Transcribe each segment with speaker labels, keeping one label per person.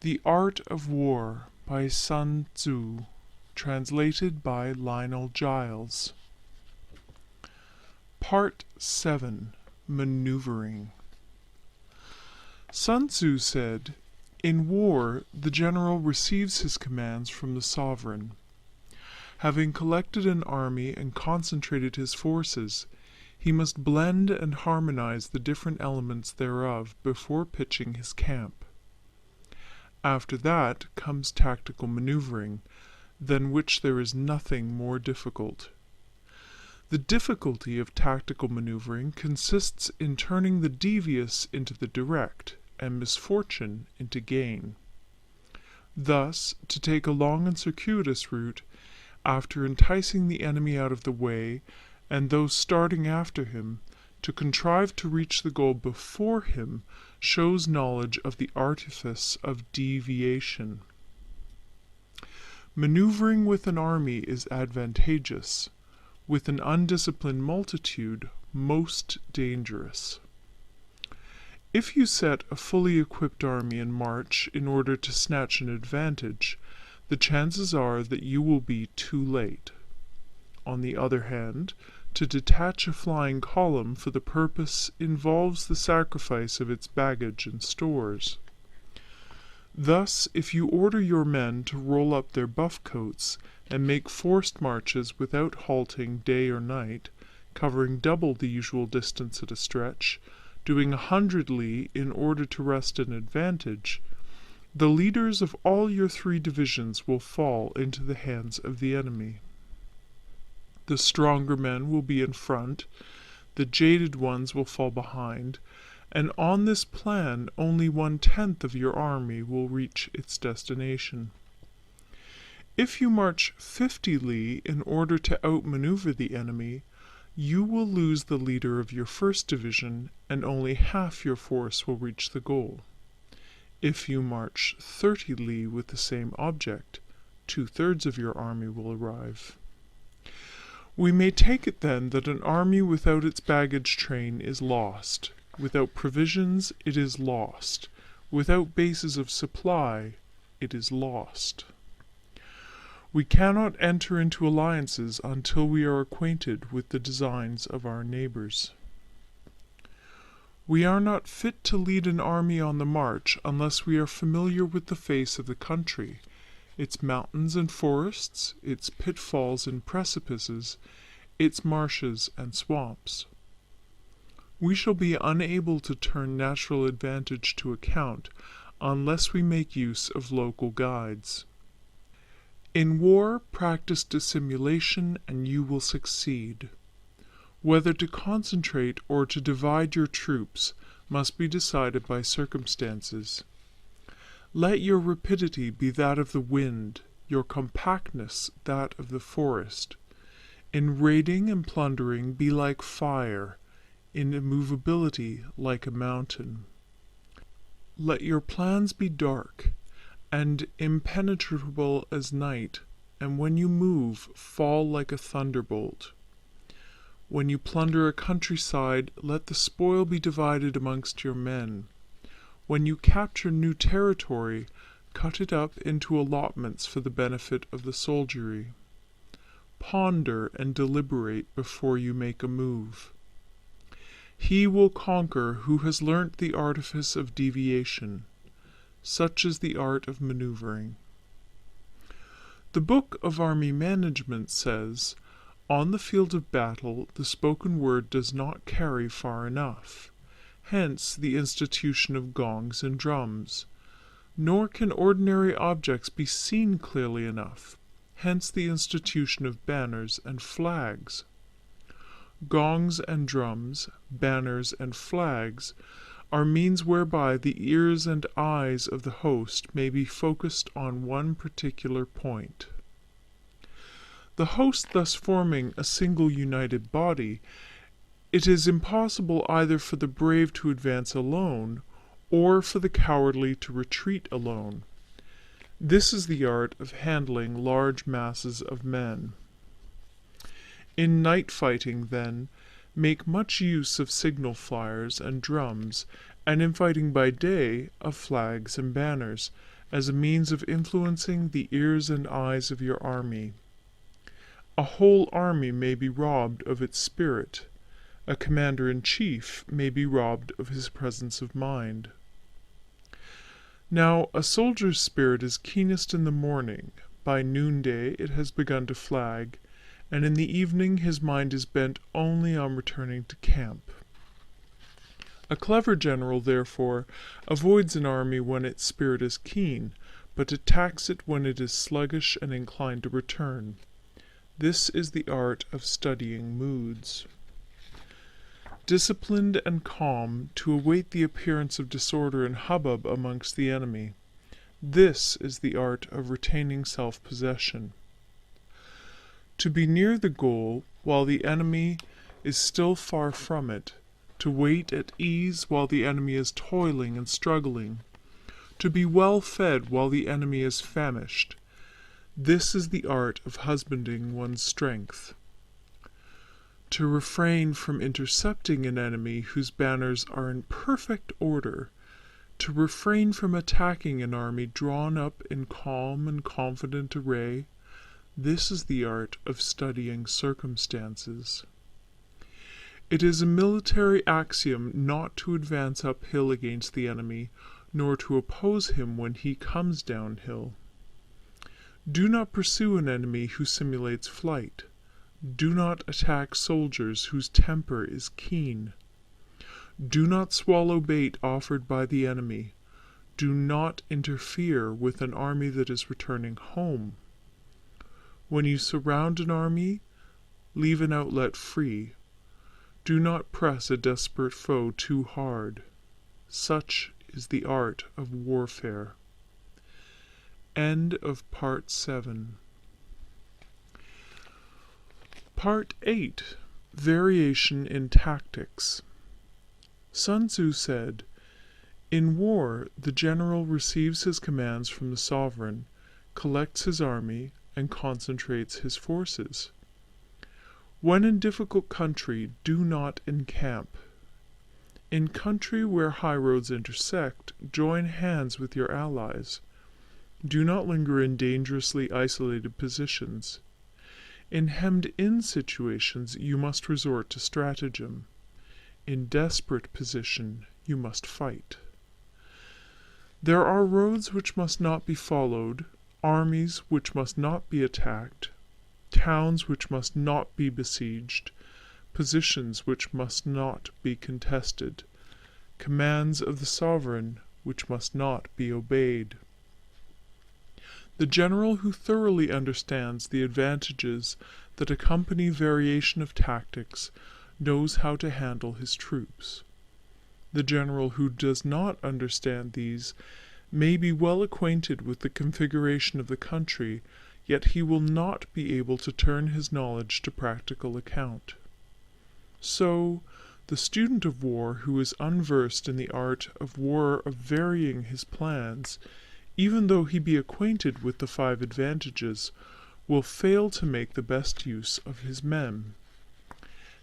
Speaker 1: The Art of War by Sun Tzu, translated by Lionel Giles. Part 7. Maneuvering. Sun Tzu said, "In war, the general receives his commands from the sovereign. Having collected an army and concentrated his forces, he must blend and harmonize the different elements thereof before pitching his camp. After that comes tactical maneuvering, than which there is nothing more difficult. The difficulty of tactical maneuvering consists in turning the devious into the direct, and misfortune into gain. Thus, to take a long and circuitous route, after enticing the enemy out of the way, and those starting after him, to contrive to reach the goal before him, shows knowledge of the artifice of deviation. Maneuvering with an army is advantageous, with an undisciplined multitude most dangerous. If you set a fully equipped army in march in order to snatch an advantage, the chances are that you will be too late. On the other hand, to detach a flying column for the purpose involves the sacrifice of its baggage and stores. Thus, if you order your men to roll up their buff coats and make forced marches without halting day or night, covering double the usual distance at a stretch, doing 100 li in order to wrest an advantage, the leaders of all your 3 divisions will fall into the hands of the enemy. The stronger men will be in front, the jaded ones will fall behind, and on this plan only 1/10 of your army will reach its destination. If you march 50 li in order to outmaneuver the enemy, you will lose the leader of your first division, and only half your force will reach the goal. If you march 30 li with the same object, 2/3 of your army will arrive. We may take it then that an army without its baggage train is lost. Without provisions, it is lost. Without bases of supply, it is lost. We cannot enter into alliances until we are acquainted with the designs of our neighbors. We are not fit to lead an army on the march unless we are familiar with the face of the country, its mountains and forests, its pitfalls and precipices, its marshes and swamps. We shall be unable to turn natural advantage to account unless we make use of local guides. In war, practice dissimulation, and you will succeed. Whether to concentrate or to divide your troops must be decided by circumstances. Let your rapidity be that of the wind, your compactness that of the forest. In raiding and plundering be like fire, in immovability like a mountain. Let your plans be dark, and impenetrable as night, and when you move, fall like a thunderbolt. When you plunder a countryside, let the spoil be divided amongst your men. When you capture new territory, cut it up into allotments for the benefit of the soldiery. Ponder and deliberate before you make a move. He will conquer who has learnt the artifice of deviation. Such is the art of maneuvering. The Book of Army Management says, "On the field of battle, the spoken word does not carry far enough. Hence the institution of gongs and drums. Nor can ordinary objects be seen clearly enough. Hence the institution of banners and flags. Gongs and drums, banners and flags, are means whereby the ears and eyes of the host may be focused on one particular point. The host thus forming a single united body, it is impossible either for the brave to advance alone, or for the cowardly to retreat alone. This is the art of handling large masses of men. In night fighting, then, make much use of signal flyers and drums, and in fighting by day, of flags and banners, as a means of influencing the ears and eyes of your army. A whole army may be robbed of its spirit. A commander-in-chief may be robbed of his presence of mind. Now, a soldier's spirit is keenest in the morning. By noonday it has begun to flag, and in the evening his mind is bent only on returning to camp. A clever general, therefore, avoids an army when its spirit is keen, but attacks it when it is sluggish and inclined to return. This is the art of studying moods. Disciplined and calm, to await the appearance of disorder and hubbub amongst the enemy. This is the art of retaining self-possession. To be near the goal while the enemy is still far from it, to wait at ease while the enemy is toiling and struggling, to be well fed while the enemy is famished. This is the art of husbanding one's strength. To refrain from intercepting an enemy whose banners are in perfect order, to refrain from attacking an army drawn up in calm and confident array, this is the art of studying circumstances. It is a military axiom not to advance uphill against the enemy, nor to oppose him when he comes downhill. Do not pursue an enemy who simulates flight. Do not attack soldiers whose temper is keen. Do not swallow bait offered by the enemy. Do not interfere with an army that is returning home. When you surround an army, leave an outlet free. Do not press a desperate foe too hard. Such is the art of warfare. End of Part 7. Part 8. Variation in Tactics. Sun Tzu said, "In war, the general receives his commands from the sovereign, collects his army, and concentrates his forces. When in difficult country, do not encamp. In country where high roads intersect, join hands with your allies. Do not linger in dangerously isolated positions. In hemmed-in situations, you must resort to stratagem. In desperate position, you must fight. There are roads which must not be followed, armies which must not be attacked, towns which must not be besieged, positions which must not be contested, commands of the sovereign which must not be obeyed." The general who thoroughly understands the advantages that accompany variation of tactics knows how to handle his troops. The general who does not understand these may be well acquainted with the configuration of the country, yet he will not be able to turn his knowledge to practical account. So, the student of war who is unversed in the art of war of varying his plans, even though he be acquainted with the 5 advantages, will fail to make the best use of his men.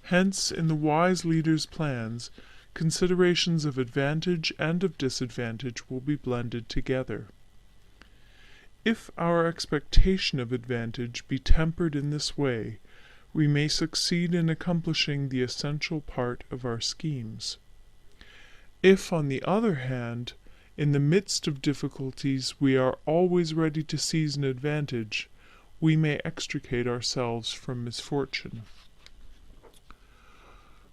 Speaker 1: Hence, in the wise leader's plans, considerations of advantage and of disadvantage will be blended together. If our expectation of advantage be tempered in this way, we may succeed in accomplishing the essential part of our schemes. If, on the other hand, in the midst of difficulties we are always ready to seize an advantage, we may extricate ourselves from misfortune.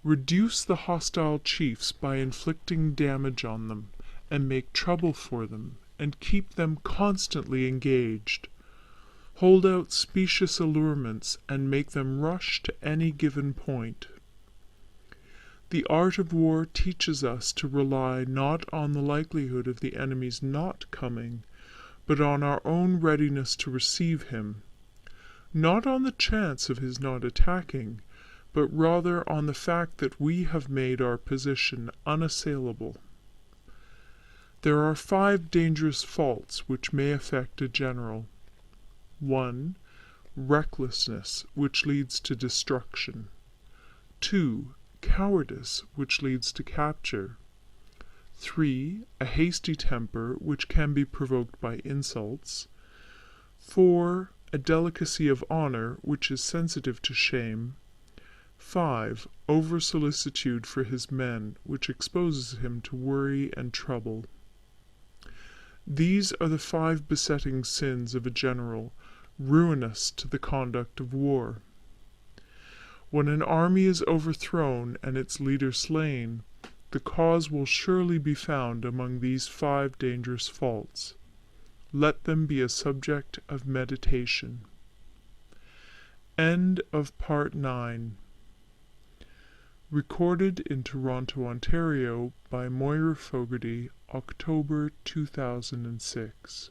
Speaker 1: Reduce the hostile chiefs by inflicting damage on them, and make trouble for them, and keep them constantly engaged. Hold out specious allurements, and make them rush to any given point. The art of war teaches us to rely not on the likelihood of the enemy's not coming, but on our own readiness to receive him, not on the chance of his not attacking, but rather on the fact that we have made our position unassailable. There are 5 dangerous faults which may affect a general. 1. Recklessness, which leads to destruction. 2. Cowardice, which leads to capture. 3. A hasty temper, which can be provoked by insults. 4. A delicacy of honor, which is sensitive to shame. 5. Over-solicitude for his men, which exposes him to worry and trouble. These are the 5 besetting sins of a general, ruinous to the conduct of war. When an army is overthrown and its leader slain, the cause will surely be found among these 5 dangerous faults. Let them be a subject of meditation. End of Part 9. Recorded in Toronto, Ontario by Moira Fogarty, October 2006.